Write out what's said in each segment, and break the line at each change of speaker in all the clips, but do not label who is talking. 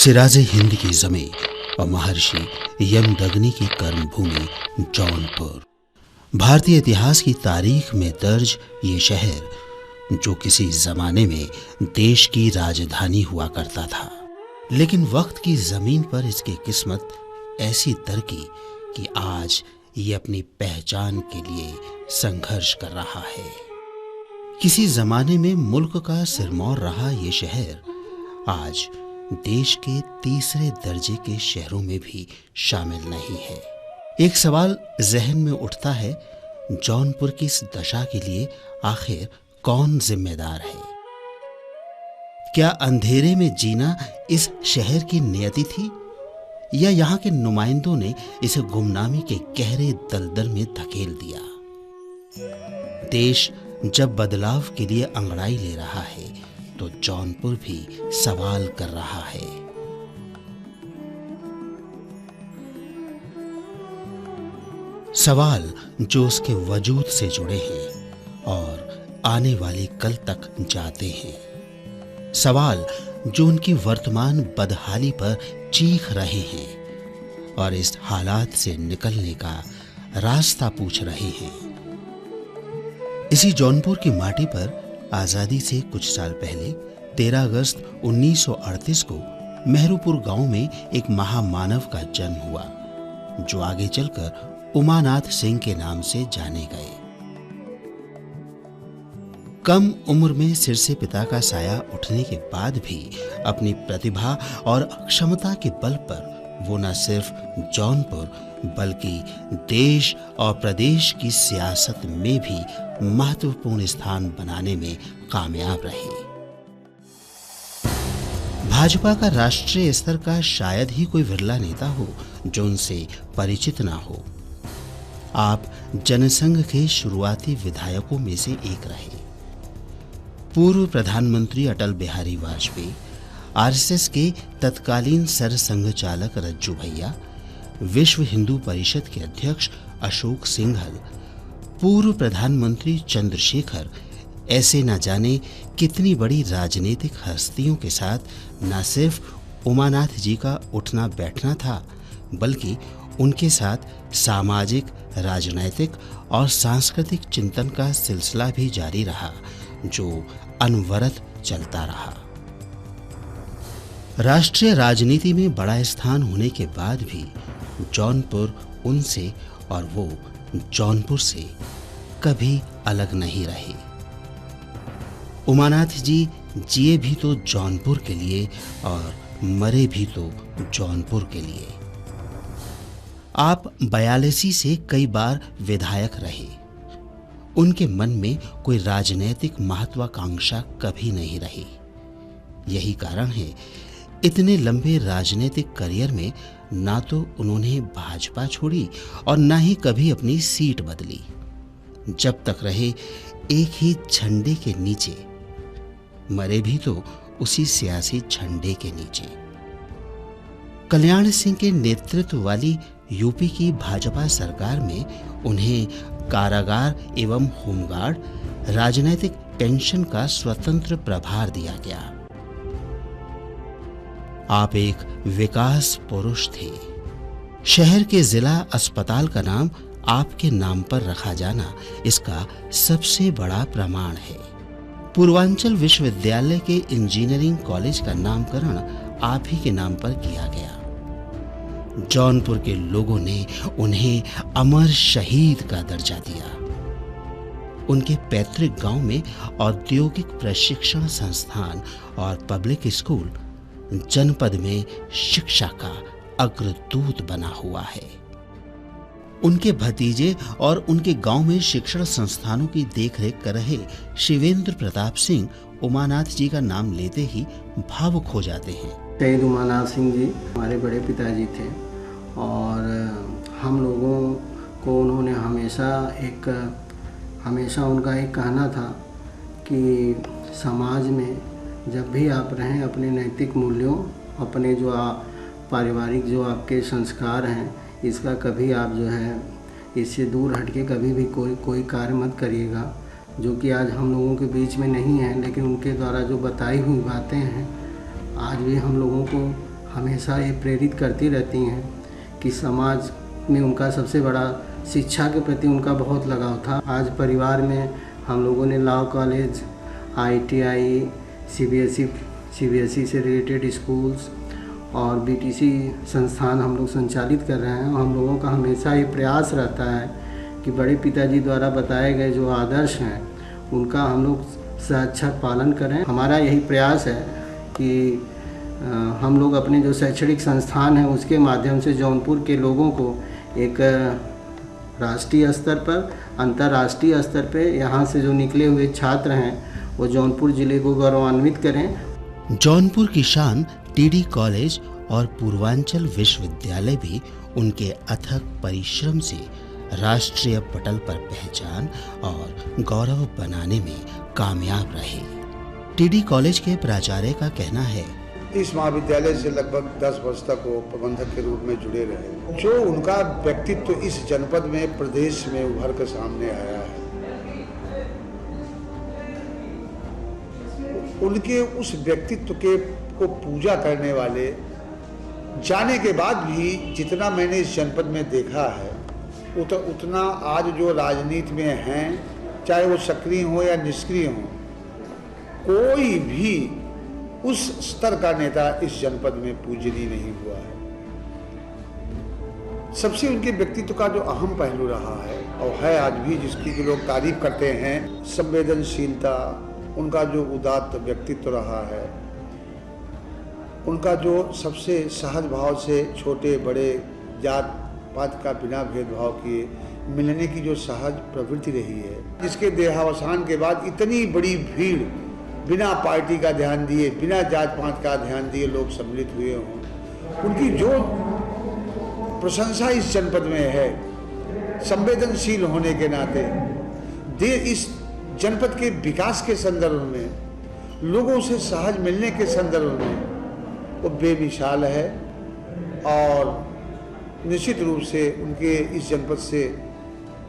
सिराज हिंद की जमीं और महर्षि यमदग्नि की कर्मभूमि जौनपुर। भारतीय इतिहास की तारीख में दर्ज ये शहर जो किसी जमाने में देश की राजधानी हुआ करता था, लेकिन वक्त की जमीन पर इसकी किस्मत ऐसी तरकी कि आज ये अपनी पहचान के लिए संघर्ष कर रहा है। किसी जमाने में मुल्क का सिरमौर रहा ये शहर आज देश के तीसरे दर्जे के शहरों में भी शामिल नहीं है। एक सवाल जहन में उठता है, जौनपुर की इस दशा के लिए आखिर कौन जिम्मेदार है? क्या अंधेरे में जीना इस शहर की नियति थी, या यहाँ के नुमाइंदों ने इसे गुमनामी के गहरे दलदल में धकेल दिया? देश जब बदलाव के लिए अंगड़ाई ले रहा है तो जौनपुर भी सवाल कर रहा है। सवाल जो उसके वजूद से जुड़े हैं और आने वाले कल तक जाते हैं। सवाल जो उनकी वर्तमान बदहाली पर चीख रहे हैं और इस हालात से निकलने का रास्ता पूछ रहे हैं। इसी जौनपुर की माटी पर आजादी से कुछ साल पहले 13 अगस्त 1938 को मेहरुपुर गांव में एक महामानव का जन्म हुआ, जो आगे चलकर उमानाथ सिंह के नाम से जाने गए। कम उम्र में सिर से पिता का साया उठने के बाद भी अपनी प्रतिभा और क्षमता के बल पर वो न सिर्फ जौनपुर बल्कि देश और प्रदेश की सियासत में भी महत्वपूर्ण स्थान बनाने में कामयाब रहे। भाजपा का राष्ट्रीय स्तर का शायद ही कोई विरला नेता हो जो उनसे परिचित ना हो। आप जनसंघ के शुरुआती विधायकों में से एक रहे। पूर्व प्रधानमंत्री अटल बिहारी वाजपेयी, आरएसएस के तत्कालीन सरसंघ चालक रज्जू भैया, विश्व हिंदू परिषद के अध्यक्ष अशोक सिंघल, पूर्व प्रधानमंत्री चंद्रशेखर, ऐसे न जाने कितनी बड़ी राजनीतिक हस्तियों के साथ न सिर्फ उमानाथ जी का उठना बैठना था, बल्कि उनके साथ सामाजिक, राजनैतिक और सांस्कृतिक चिंतन का सिलसिला भी जारी रहा, जो अनवरत चलता रहा। राष्ट्रीय राजनीति में बड़ा स्थान होने के बाद भी जौनपुर उनसे और वो जौनपुर से कभी अलग नहीं रहे। उमानाथ जी जिए भी तो जौनपुर के लिए और मरे भी तो जौनपुर के लिए। आप 42 से कई बार विधायक रहे। उनके मन में कोई राजनैतिक महत्वाकांक्षा कभी नहीं रही। यही कारण है इतने लंबे राजनीतिक करियर में ना तो उन्होंने भाजपा छोड़ी और ना ही कभी अपनी सीट बदली। जब तक रहे एक ही झंडे के नीचे, मरे भी तो उसी सियासी झंडे के नीचे। कल्याण सिंह के नेतृत्व वाली यूपी की भाजपा सरकार में उन्हें कारागार एवं होमगार्ड, राजनैतिक पेंशन का स्वतंत्र प्रभार दिया गया। आप एक विकास पुरुष थे। शहर के जिला अस्पताल का नाम आपके नाम पर रखा जाना इसका सबसे बड़ा प्रमाण है। पूर्वांचल विश्वविद्यालय के इंजीनियरिंग कॉलेज का नामकरण आप ही के नाम पर किया गया। जौनपुर के लोगों ने उन्हें अमर शहीद का दर्जा दिया। उनके पैतृक गांव में औद्योगिक प्रशिक्षण संस्थान और पब्लिक स्कूल जनपद में शिक्षा का अग्रदूत बना हुआ है। उनके भतीजे और उनके गांव में शिक्षण संस्थानों की देखरेख कर रहे शिवेंद्र प्रताप सिंह उमानाथ जी का नाम लेते ही भावुक हो जाते हैं।
शहीद उमानाथ सिंह जी हमारे बड़े पिताजी थे और हम लोगों को उन्होंने हमेशा उनका एक कहना था कि समाज में जब भी आप रहें, अपने नैतिक मूल्यों, अपने जो पारिवारिक जो आपके संस्कार हैं, इसका कभी आप जो है इससे दूर हट के कभी भी कोई कार्य मत करिएगा, जो कि आज हम लोगों के बीच में नहीं है, लेकिन उनके द्वारा जो बताई हुई बातें हैं आज भी हम लोगों को हमेशा ये प्रेरित करती रहती हैं कि समाज में उनका सबसे बड़ा शिक्षा के प्रति उनका बहुत लगाव था। आज परिवार में हम लोगों ने लॉ कॉलेज, ITI, CBSE से रिलेटेड स्कूल्स और BTC संस्थान हम लोग संचालित कर रहे हैं। हम लोगों का हमेशा ये प्रयास रहता है कि बड़े पिताजी द्वारा बताए गए जो आदर्श हैं उनका हम लोग साक्षात पालन करें। हमारा यही प्रयास है कि हम लोग अपने जो शैक्षणिक संस्थान हैं उसके माध्यम से जौनपुर के लोगों को एक राष्ट्रीय स्तर पर, अंतर्राष्ट्रीय स्तर पे यहाँ से जो निकले हुए छात्र हैं वो जौनपुर ज़िले को गौरवान्वित करें।
जौनपुर की शान TD कॉलेज और पूर्वांचल विश्वविद्यालय भी उनके अथक परिश्रम से राष्ट्रीय पटल पर पहचान और गौरव बनाने में कामयाब रहे। TD कॉलेज के प्राचार्य का कहना है,
इस महाविद्यालय से लगभग 10 वर्ष तक वो प्रबंधक के रूप में जुड़े रहे। जो उनका व्यक्तित्व इस जनपद में, प्रदेश में उभर कर सामने आया है, उनके उस व्यक्तित्व के को पूजा करने वाले जाने के बाद भी जितना मैंने इस जनपद में देखा है उतना आज जो राजनीति में हैं, चाहे वो सक्रिय हो या निष्क्रिय हो, कोई भी उस स्तर का नेता इस जनपद में पूजनीय नहीं हुआ है। सबसे उनके व्यक्तित्व का जो अहम पहलू रहा है और है आज भी, जिसकी लोग तारीफ करते हैं, संवेदनशीलता, उनका जो उदात्त व्यक्तित्व रहा है, उनका जो सबसे सहज भाव से छोटे बड़े जात पात का बिना भेदभाव किए मिलने की जो सहज प्रवृत्ति रही है, जिसके देहावसान के बाद इतनी बड़ी भीड़ बिना पार्टी का ध्यान दिए, बिना जात पात का ध्यान दिए लोग सम्मिलित हुए हों, उनकी जो प्रशंसा इस जनपद में है, संवेदनशील होने के नाते इस जनपद के विकास के संदर्भ में, लोगों से सहज मिलने के संदर्भ में वो बेमिसाल है। और निश्चित रूप से उनके इस जनपद से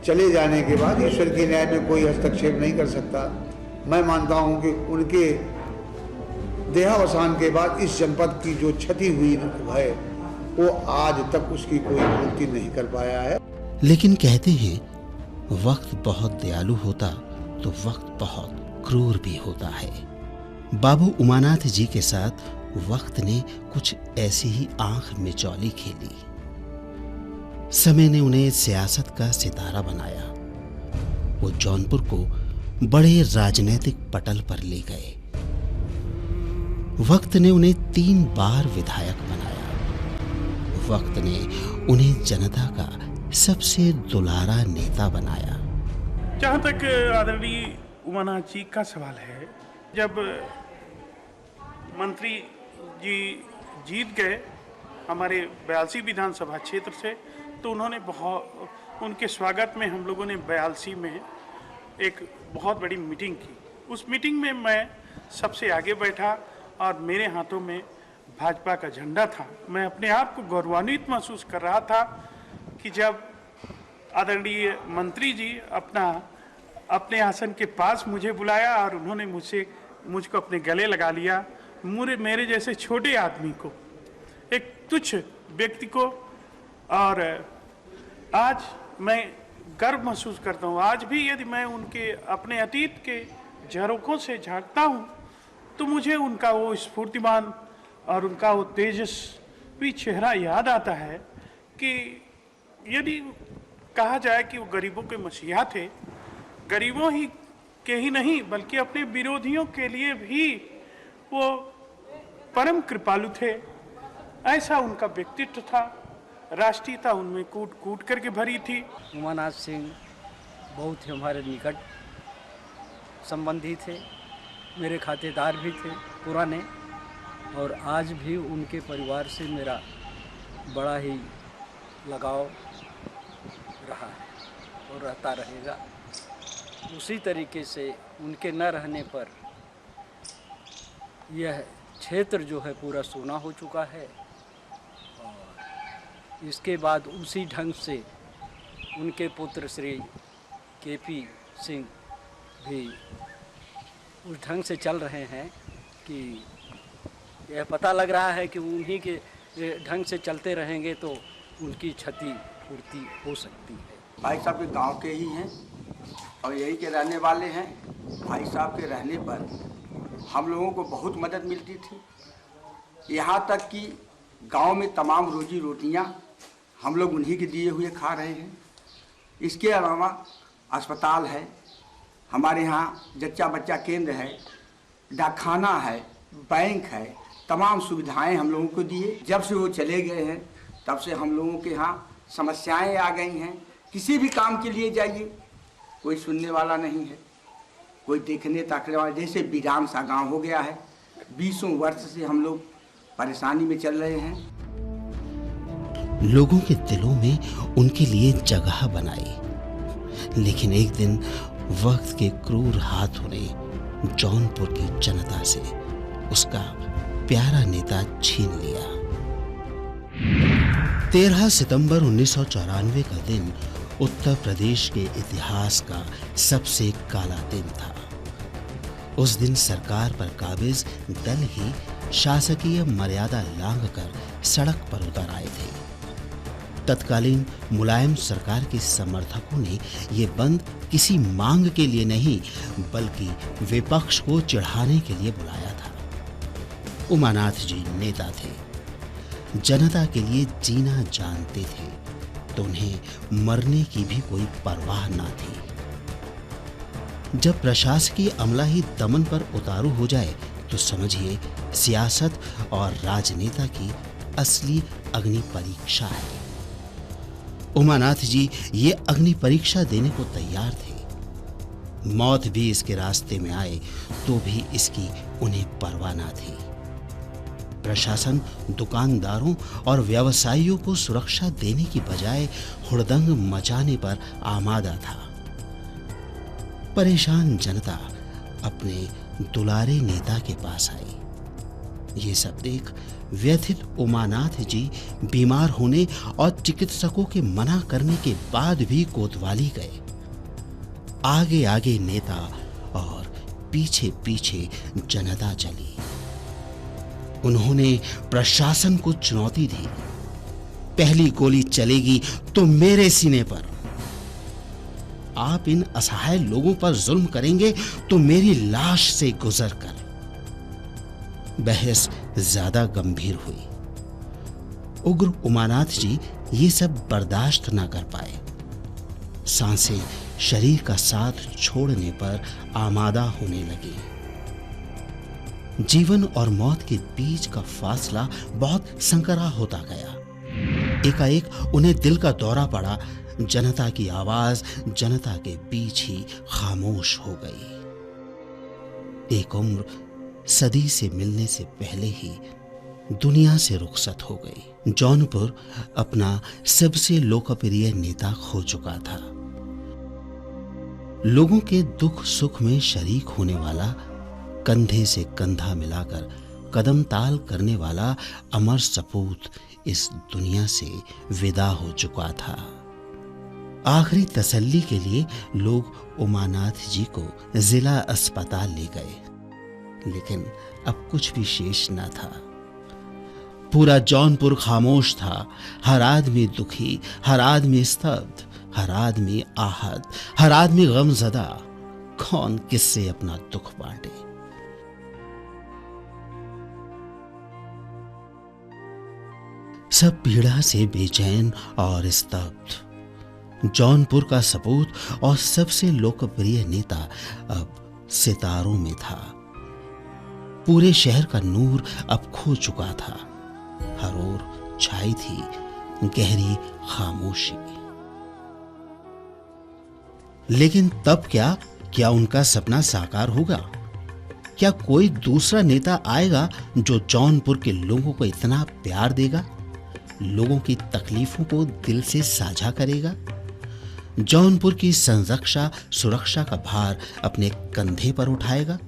चले जाने के बाद ईश्वर के न्याय में कोई हस्तक्षेप नहीं कर सकता। मैं मानता हूं कि उनके देहावसान के बाद इस जनपद की जो क्षति हुई है वो आज तक उसकी कोई पूर्ति नहीं कर पाया है।
लेकिन कहते हैं वक्त बहुत दयालु होता तो वक्त बहुत क्रूर भी होता है। बाबू उमानाथ जी के साथ वक्त ने कुछ ऐसी ही आंख मिचौली खेली। समय ने उन्हें सियासत का सितारा बनाया। वो जौनपुर को बड़े राजनीतिक पटल पर ले गए। वक्त ने उन्हें 3 बार विधायक बनाया। वक्त ने उन्हें जनता का सबसे दुलारा नेता बनाया।
जहाँ तक आदरणीय उमानाथ जी का सवाल है, जब मंत्री जी जीत गए हमारे 82 विधानसभा क्षेत्र से, तो उन्होंने उनके स्वागत में हम लोगों ने 82 में एक बहुत बड़ी मीटिंग की। उस मीटिंग में मैं सबसे आगे बैठा और मेरे हाथों में भाजपा का झंडा था। मैं अपने आप को गौरवान्वित महसूस कर रहा था कि जब आदरणीय मंत्री जी अपने आसन के पास मुझे बुलाया और उन्होंने मुझको अपने गले लगा लिया। मेरे जैसे छोटे आदमी को, एक तुच्छ व्यक्ति को, और आज मैं गर्व महसूस करता हूँ। आज भी यदि मैं उनके अपने अतीत के झरोखों से झांकता हूँ तो मुझे उनका वो स्फूर्तिमान और उनका वो तेजस्वी चेहरा याद आता है कि यदि कहा जाए कि वो गरीबों के मसीहा थे, गरीबों ही के ही नहीं बल्कि अपने विरोधियों के लिए भी वो परम कृपालु थे। ऐसा उनका व्यक्तित्व था। राष्ट्रीयता उनमें कूट कूट करके भरी थी।
उमानाथ सिंह बहुत ही हमारे निकट संबंधी थे, मेरे खातेदार भी थे पुराने, और आज भी उनके परिवार से मेरा बड़ा ही लगाव रहा है और रहता रहेगा। उसी तरीके से उनके न रहने पर यह क्षेत्र जो है पूरा सूना हो चुका है, और इसके बाद उसी ढंग से उनके पुत्र श्री KP सिंह भी उस ढंग से चल रहे हैं कि यह पता लग रहा है कि उन्हीं के ढंग से चलते रहेंगे तो उनकी क्षति पूर्ति हो सकती है।
भाई साहब के गांव के ही हैं और यही के रहने वाले हैं। भाई साहब के रहने पर हम लोगों को बहुत मदद मिलती थी, यहाँ तक कि गांव में तमाम रोजी रोटियाँ हम लोग उन्हीं के दिए हुए खा रहे हैं। इसके अलावा अस्पताल है, हमारे यहाँ जच्चा बच्चा केंद्र है, डाकखाना है, बैंक है, तमाम सुविधाएं हम लोगों को दिए। जब से वो चले गए हैं तब से हम लोगों के यहाँ समस्याएं आ गई हैं। किसी भी काम के लिए जाइए कोई सुनने वाला नहीं है, कोई देखने ताकने वाला। जैसे वीरान सा गाँव हो गया है, 20 वर्ष से हम लोग परेशानी में चल रहे हैं।
लोगों के दिलों में उनके लिए जगह बनाई, लेकिन एक दिन वक्त के क्रूर हाथों ने जौनपुर की जनता से उसका प्यारा नेता छीन लिया। 13 सितंबर 1994 का दिन उत्तर प्रदेश के इतिहास का सबसे काला दिन था। उस दिन सरकार पर काबिज दल ही शासकीय मर्यादा लांघकर सड़क पर उतर आए थे। तत्कालीन मुलायम सरकार के समर्थकों ने ये बंद किसी मांग के लिए नहीं बल्कि विपक्ष को चिढ़ाने के लिए बुलाया था। उमानाथ जी नेता थे, जनता के लिए जीना जानते थे, तो उन्हें मरने की भी कोई परवाह ना थी। जब प्रशासकीय अमला ही दमन पर उतारू हो जाए तो समझिए सियासत और राजनेता की असली अग्नि परीक्षा है। उमानाथ जी ये अग्नि परीक्षा देने को तैयार थे। मौत भी इसके रास्ते में आए तो भी इसकी उन्हें परवाह ना थी। प्रशासन दुकानदारों और व्यवसायियों को सुरक्षा देने की बजाय हुड़दंग मचाने पर आमादा था। परेशान जनता अपने दुलारे नेता के पास आई। ये सब देख व्यथित उमानाथ जी बीमार होने और चिकित्सकों के मना करने के बाद भी कोतवाली गए। आगे आगे नेता और पीछे पीछे जनता चली। उन्होंने प्रशासन को चुनौती दी, पहली गोली चलेगी तो मेरे सीने पर। आप इन असहाय लोगों पर जुल्म करेंगे तो मेरी लाश से गुजर कर। बहस ज्यादा गंभीर हुई। उग्र उमानाथ जी ये सब बर्दाश्त ना कर पाए। सांसें शरीर का साथ छोड़ने पर आमादा होने लगी। जीवन और मौत के बीच का फासला बहुत संकरा होता गया। एकाएक उन्हें दिल का दौरा पड़ा। जनता की आवाज जनता के बीच ही खामोश हो गई। एक उम्र सदी से मिलने से पहले ही दुनिया से रुखसत हो गई। जौनपुर अपना सबसे लोकप्रिय नेता खो चुका था। लोगों के दुख सुख में शरीक होने वाला, कंधे से कंधा मिलाकर कदम ताल करने वाला अमर सपूत इस दुनिया से विदा हो चुका था। आखिरी तसल्ली के लिए लोग उमानाथ जी को जिला अस्पताल ले गए, लेकिन अब कुछ भी शेष न था। पूरा जौनपुर खामोश था। हर आदमी दुखी, हर आदमी स्तब्ध, हर आदमी आहत, हर आदमी गमज़दा। कौन किससे अपना दुख बांटे। सब पीड़ा से बेचैन और स्तब्ध। जौनपुर का सपूत और सबसे लोकप्रिय नेता अब सितारों में था। पूरे शहर का नूर अब खो चुका था। हर ओर छाई थी गहरी खामोशी। लेकिन तब क्या उनका सपना साकार होगा? क्या कोई दूसरा नेता आएगा जो जौनपुर के लोगों को इतना प्यार देगा, लोगों की तकलीफों को दिल से साझा करेगा, जौनपुर की संरक्षा सुरक्षा का भार अपने कंधे पर उठाएगा?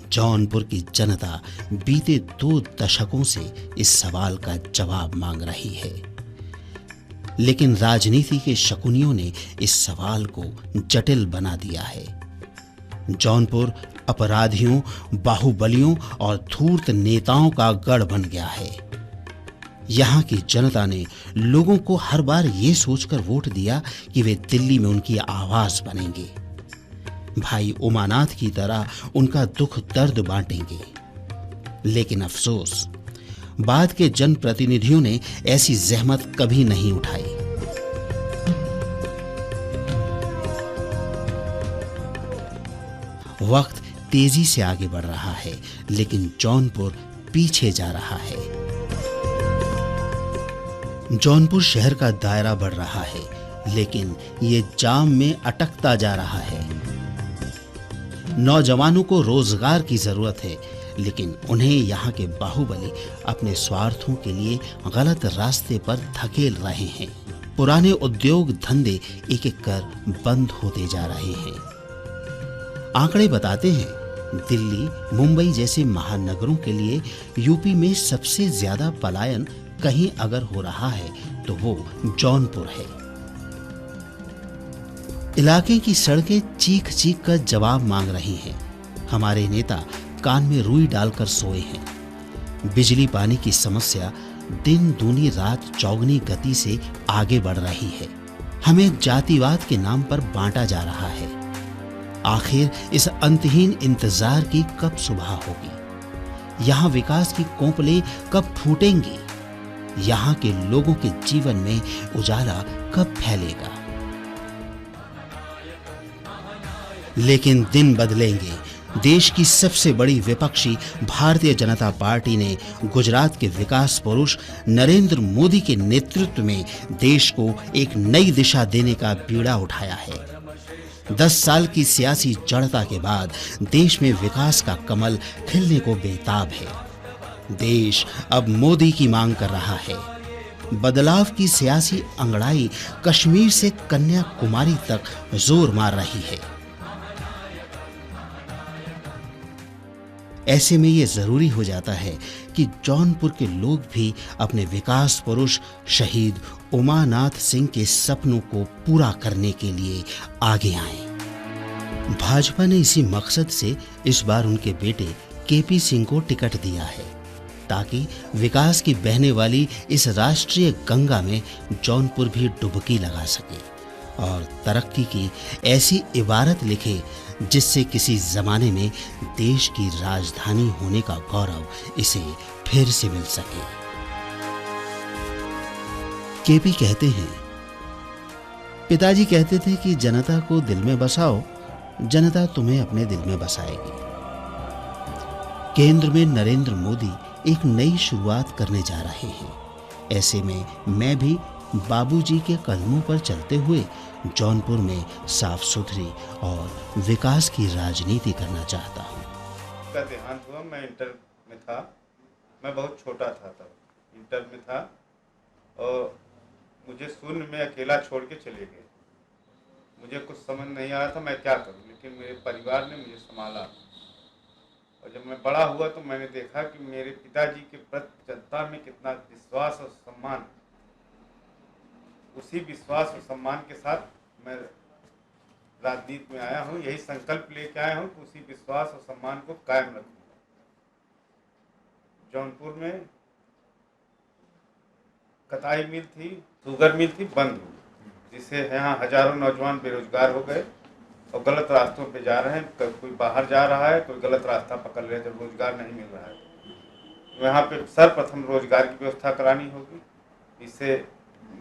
जौनपुर की जनता बीते 2 दशकों से इस सवाल का जवाब मांग रही है, लेकिन राजनीति के शकुनियों ने इस सवाल को जटिल बना दिया है। जौनपुर अपराधियों, बाहुबलियों और धूर्त नेताओं का गढ़ बन गया है। यहाँ की जनता ने लोगों को हर बार ये सोचकर वोट दिया कि वे दिल्ली में उनकी आवाज बनेंगे, भाई उमानाथ की तरह उनका दुख दर्द बांटेंगे। लेकिन अफसोस, बाद के जनप्रतिनिधियों ने ऐसी जहमत कभी नहीं उठाई। वक्त तेजी से आगे बढ़ रहा है, लेकिन जौनपुर पीछे जा रहा है। जौनपुर शहर का दायरा बढ़ रहा है, लेकिन ये जाम में अटकता जा रहा है। नौजवानों को रोजगार की जरूरत है, लेकिन उन्हें यहाँ के बाहुबली अपने स्वार्थों के लिए गलत रास्ते पर धकेल रहे हैं। पुराने उद्योग धंधे एक एक कर बंद होते जा रहे हैं। आंकड़े बताते हैं, दिल्ली, मुंबई जैसे महानगरों के लिए यूपी में सबसे ज्यादा पलायन कहीं अगर हो रहा है तो वो जौनपुर है। इलाके की सड़कें चीख चीख कर जवाब मांग रही हैं। हमारे नेता कान में रुई डालकर सोए हैं। बिजली पानी की समस्या दिन दूनी रात चौगनी गति से आगे बढ़ रही है। हमें जातिवाद के नाम पर बांटा जा रहा है। आखिर इस अंतहीन इंतजार की कब सुबह होगी? यहाँ विकास की कोंपलें कब फूटेंगी? यहाँ के लोगों के जीवन में उजाला कब फैलेगा? लेकिन दिन बदलेंगे। देश की सबसे बड़ी विपक्षी भारतीय जनता पार्टी ने गुजरात के विकास पुरुष नरेंद्र मोदी के नेतृत्व में देश को एक नई दिशा देने का बीड़ा उठाया है। 10 साल की सियासी जड़ता के बाद देश में विकास का कमल खिलने को बेताब है। देश अब मोदी की मांग कर रहा है। बदलाव की सियासी अंगड़ाई कश्मीर से कन्याकुमारी तक जोर मार रही है। ऐसे में ये जरूरी हो जाता है कि जौनपुर के लोग भी अपने विकास पुरुष शहीद उमानाथ सिंह के सपनों को पूरा करने के लिए आगे आएं। भाजपा ने इसी मकसद से इस बार उनके बेटे केपी सिंह को टिकट दिया है, ताकि विकास की बहने वाली इस राष्ट्रीय गंगा में जौनपुर भी डुबकी लगा सके और तरक्की की ऐसी इबारत लिखे जिससे किसी जमाने में देश की राजधानी होने का गौरव इसे फिर से मिल सके। केपी कहते हैं, पिताजी कहते थे कि जनता को दिल में बसाओ, जनता तुम्हें अपने दिल में बसाएगी। केंद्र में नरेंद्र मोदी एक नई शुरुआत करने जा रहे हैं। ऐसे में मैं भी बाबूजी के कदमों पर चलते हुए जौनपुर में साफ सुथरी और विकास की राजनीति करना चाहता हूँ।
का देहांत हुआ, मैं इंटर में था। मैं बहुत छोटा था तब, इंटर में था, और मुझे शून्य में अकेला छोड़ के चले गए। मुझे कुछ समझ नहीं आ रहा था मैं क्या करूँ, लेकिन मेरे परिवार ने मुझे संभाला। और जब मैं बड़ा हुआ तो मैंने देखा कि मेरे पिताजी के प्रति जनता में कितना विश्वास और सम्मान। उसी विश्वास और सम्मान के साथ मैं राजनीति में आया हूँ। यही संकल्प लेके आया हूँ कि उसी विश्वास और सम्मान को कायम रखूँगा। जौनपुर में कताई मिल थी, शुगर मिल थी, बंद हो गई, जिससे यहाँ हजारों नौजवान बेरोजगार हो गए और गलत रास्तों पे जा रहे हैं। कोई बाहर जा रहा है, कोई गलत रास्ता पकड़ रहे हैं जब रोजगार नहीं मिल रहा है। यहाँ पे सर्वप्रथम रोजगार की व्यवस्था करानी होगी, इससे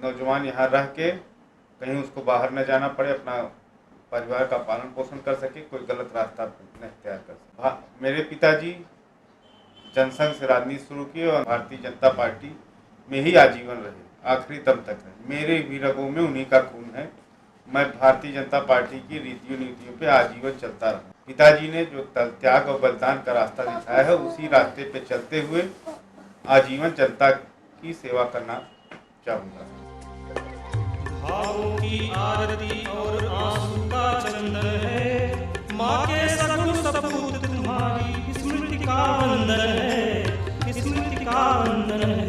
नौजवान यहाँ रह के कहीं उसको बाहर न जाना पड़े, अपना परिवार का पालन पोषण कर सके, कोई गलत रास्ता न इख्तियार कर सके। मेरे पिताजी जनसंघ से राजनीति शुरू की और भारतीय जनता पार्टी में ही आजीवन रहे, आखिरी दम तक रहे। मेरे भी रगों में उन्हीं का खून है। मैं भारतीय जनता पार्टी की रीतियों नीतियों पे आजीवन चलता रहा। पिताजी ने जो त्याग और बलिदान का रास्ता दिखाया है, उसी रास्ते पे चलते हुए आजीवन जनता की सेवा करना चाहूँगा।
भावों की आरती और आंसू का चंदन है, माँ के सगुन सपूत तुम्हारी स्मृति का वंदन है, स्मृति का वंदन है।